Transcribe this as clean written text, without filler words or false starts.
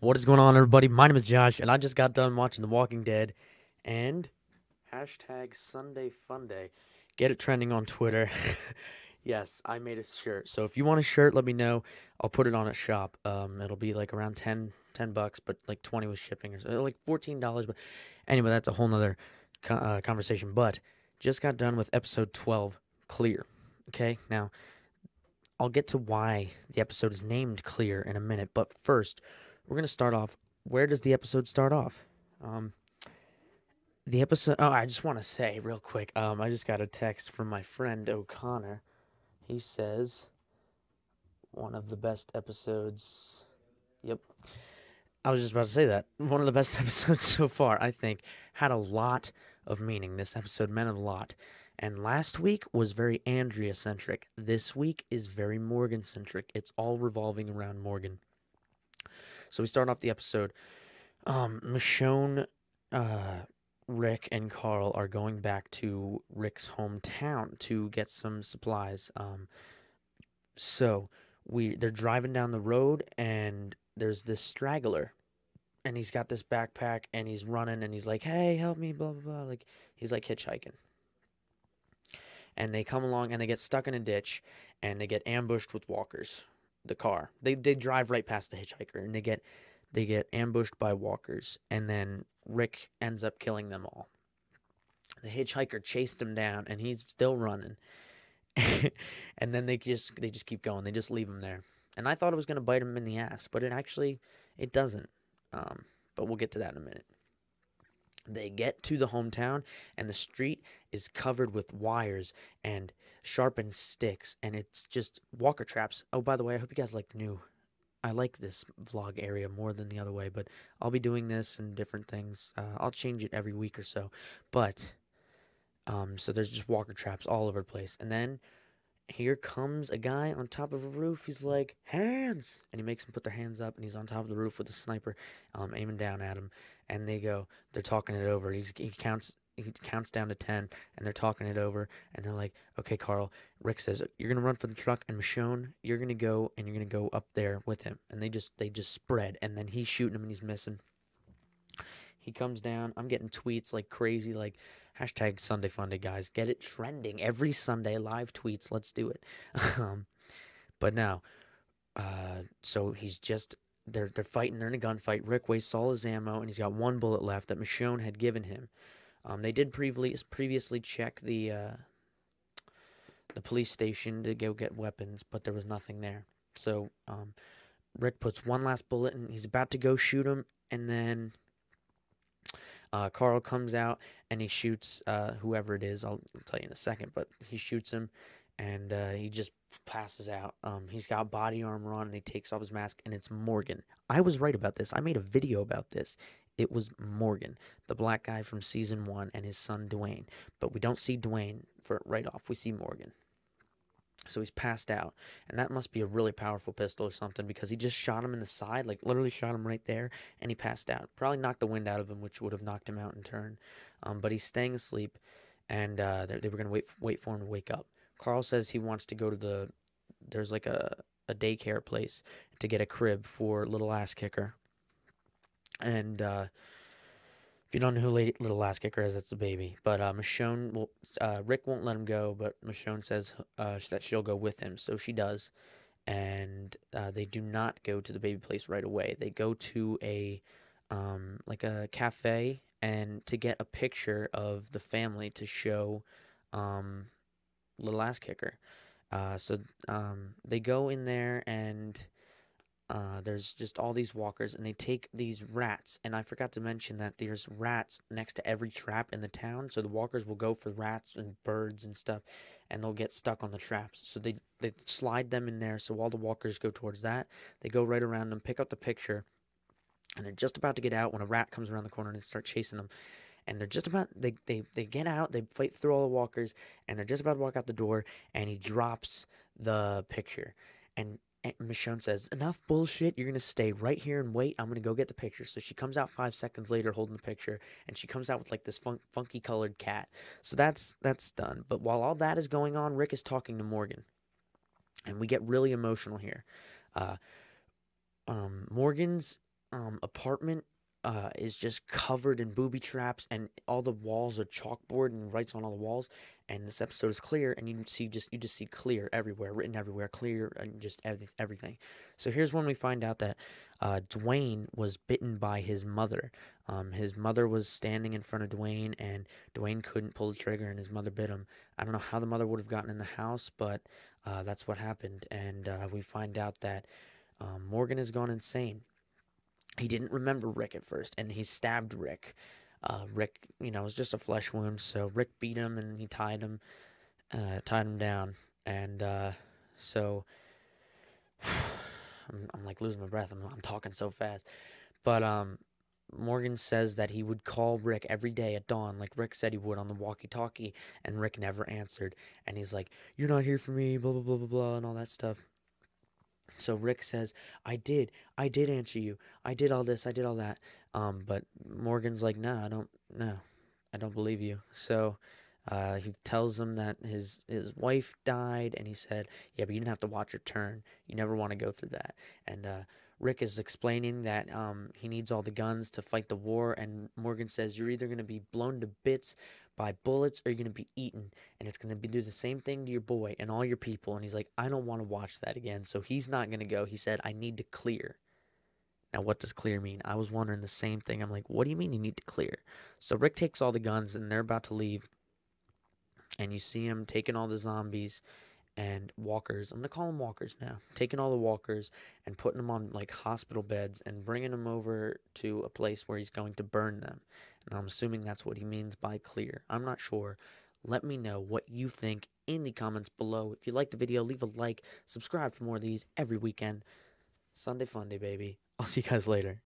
What is going on, everybody? My name is Josh, and I just got done watching The Walking Dead. And hashtag Sunday Fun Day. Get it trending on Twitter. Yes, I made a shirt. So if you want a shirt, let me know. I'll put it on a shop. It'll be like around 10 bucks, but like 20 with shipping or so, like $14. But anyway, that's a whole nother conversation. But just got done with episode 12, Clear. Okay, now I'll get to why the episode is named Clear in a minute, but first, we're going to start off. Where does the episode start off? Um, the episode. Oh, I just want to say real quick. I just got a text from my friend O'Connor. He says one of the best episodes. Yep, I was just about to say that. One of the best episodes so far, I think, had a lot of meaning. This episode meant a lot. And last week was very Andrea centric. This week is very Morgan centric. It's all revolving around Morgan. So we start off the episode. Michonne, uh, Rick, and Carl are going back to Rick's hometown to get some supplies. So they're driving down the road, and there's this straggler, and he's got this backpack, and he's running, and he's like, "Hey, help me!" Blah blah blah. Like he's like hitchhiking, and they come along, and they get stuck in a ditch, and they get ambushed with walkers. The car. They drive right past the hitchhiker, and they get ambushed by walkers, and then Rick ends up killing them all. The hitchhiker chased him down, and he's still running. And then they just keep going. They just leave him there. And I thought it was gonna bite him in the ass, but it doesn't. But we'll get to that in a minute. They get to the hometown, and the street is covered with wires and sharpened sticks, and it's just walker traps. Oh, by the way, I hope you guys like the new. I like this vlog area more than the other way, but I'll be doing this and different things. I'll change it every week or so. But so there's just walker traps all over the place, and then here comes a guy on top of a roof. He's like, "Hands!" And he makes them put their hands up, and he's on top of the roof with a sniper, aiming down at him. And they're talking it over. He counts down to 10, and they're talking it over. And they're like, "Okay, Carl." Rick says, "You're gonna run for the truck, and Michonne, you're gonna go, and you're gonna go up there with him." And they just spread, and then he's shooting him, and he's missing. He comes down. I'm getting tweets like crazy, like hashtag Sunday Funday, guys. Get it trending every Sunday. Live tweets. Let's do it. um, but now, so he's just they're fighting. They're in a gunfight. Rick wastes all his ammo, and he's got one bullet left that Michonne had given him. They did previously check the police station to go get weapons, but there was nothing there. So Rick puts one last bullet, and he's about to go shoot him, and then Carl comes out and he shoots whoever it is. I'll tell you in a second, but he shoots him, and he just passes out. He's got body armor on, and he takes off his mask, and it's Morgan. I was right about this. I made a video about this. It was Morgan, the black guy from season 1, and his son Dwayne. But we don't see Dwayne for right off. We see Morgan. So he's passed out, and that must be a really powerful pistol or something, because he just shot him in the side, like literally shot him right there, and he passed out. Probably knocked the wind out of him, which would have knocked him out in turn. But he's staying asleep, and they were gonna wait for him to wake up. Carl says he wants to go to there's like a daycare place to get a crib for little ass kicker, and if you don't know who Little Ass Kicker is, that's the baby. But Rick won't let him go, but Michonne says that she'll go with him, so she does. And they do not go to the baby place right away. They go to like a cafe, and to get a picture of the family to show um, Little Ass Kicker. So they go in there, and there's just all these walkers, and they take these rats. And I forgot to mention that there's rats next to every trap in the town. So the walkers will go for rats and birds and stuff, and they'll get stuck on the traps. So they slide them in there. So all the walkers go towards that. They go right around them, pick up the picture, and they're just about to get out when a rat comes around the corner and they start chasing them. And they're just about they get out. They fight through all the walkers, and they're just about to walk out the door. And he drops the picture, and Michonne says, "Enough bullshit. You're going to stay right here and wait. I'm going to go get the picture." So she comes out 5 seconds later holding the picture, and she comes out with like this funky colored cat. So that's done. But while all that is going on, Rick is talking to Morgan, and we get really emotional here. Uh, Morgan's apartment is just covered in booby traps, and all the walls are chalkboard and writes on all the walls. And this episode is clear, and you just see clear everywhere, written everywhere, clear, and just everything. So here's when we find out that Dwayne was bitten by his mother. His mother was standing in front of Dwayne, and Dwayne couldn't pull the trigger, and his mother bit him. I don't know how the mother would have gotten in the house, but that's what happened. And we find out that Morgan has gone insane. He didn't remember Rick at first, and he stabbed Rick. Rick, it was just a flesh wound, so Rick beat him and he tied him down, and so I'm like losing my breath. I'm talking so fast, but Morgan says that he would call Rick every day at dawn, like Rick said he would on the walkie-talkie, and Rick never answered, and he's like, "You're not here for me," blah blah blah blah blah, and all that stuff. So Rick says, I did answer you. I did all this, I did all that. But Morgan's like, no, I don't believe you. So he tells him that his wife died, and he said, yeah, but you didn't have to watch her turn. You never want to go through that. And Rick is explaining that he needs all the guns to fight the war, and Morgan says, you're either going to be blown to bits by bullets or you're going to be eaten, and it's going to be do the same thing to your boy and all your people. And he's like, I don't want to watch that again. So he's not going to go. He said, I need to clear. Now, what does clear mean? I was wondering the same thing. I'm like, what do you mean you need to clear? So Rick takes all the guns, and they're about to leave, and you see him taking all the zombies and walkers. I'm going to call them walkers now. Taking all the walkers and putting them on like hospital beds and bringing them over to a place where he's going to burn them. And I'm assuming that's what he means by clear. I'm not sure. Let me know what you think in the comments below. If you like the video, leave a like, subscribe for more of these every weekend. Sunday Funday, baby. I'll see you guys later.